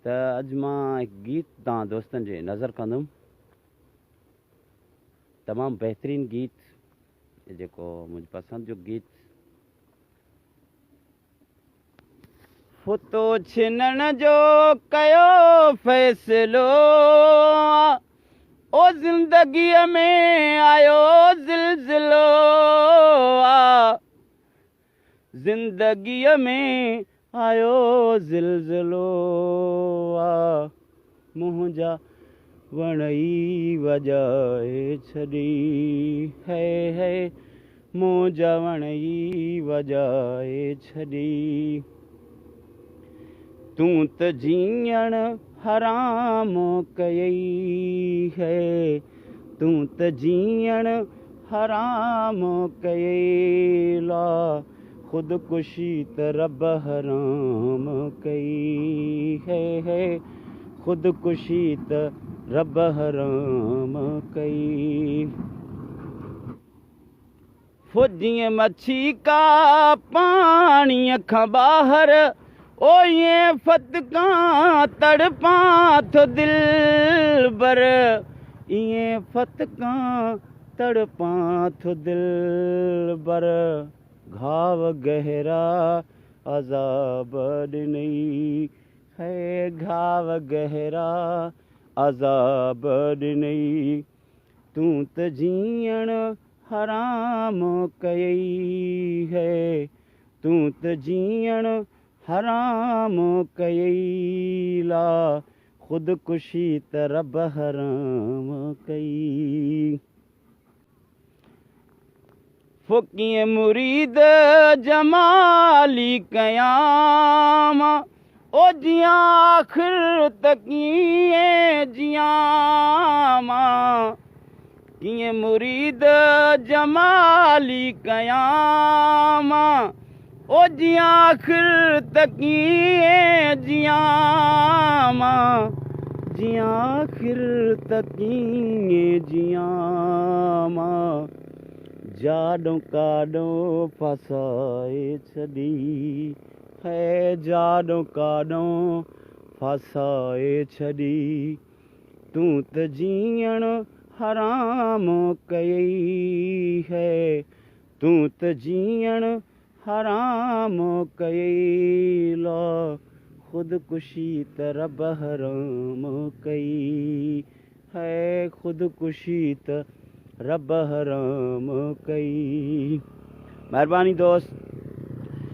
त अॼु मां हिकु गीत तव्हां दोस्तनि जे नज़र कंदुमि। तमामु बहितरीनु गीत, जेको मुंहिंजी पसंदि जो गीत। फुतो छिनण जो कयो फ़ैसिलो, ओ ज़िंदगीअ में आयो ज़िलज़िलो आ, ज़िंदगीअ में आयो ज़िलज़िलो आ, मुंहिंजा वण ई वॼाए छॾी है मुंहिंजा वण ई वॼाए छॾी। तूं त जीअण हराम कयई है, तूं त जीअण हराम कयई ला, ख़ुदकुशी त रब हराम कई है ख़ुदकुशी त रब हराम कई। फुजीअ मच्छी का पाणीअ खां ॿाहिरि, ओ ईअं फतकां तड़पां थो दिलबर, ईअं फतकां तड़पां थो दिलबर। घाव गहरा अज़ाब ॾिनई है, घाव गहरा अज़ाब ॾिनई। तूं त जीअण हराम कयई है, तूं त जीअण हराम कयई ला, ख़ुदकुशी त रब हराम कई। फ़ुकीअ मुरीद जमाली कयाम, ओ जियां आख़िर त कीअं जियां मां, कीअं मुरीद जमाली कयाम, ओ जियां आख़िर त कीअं जियां मां, जियां आख़िर त कीअं जियां मां। जाॾो काॾो फसाए छॾी है, जाॾो काॾो फसाए छॾी। तूं त जीअण हराम कयई है, तूं त जीअण हराम कयई ला, ख़ुदकुशी त रब हराम कई है ख़ुदकुशी त रब हराम कई। महिरबानी दोस्त।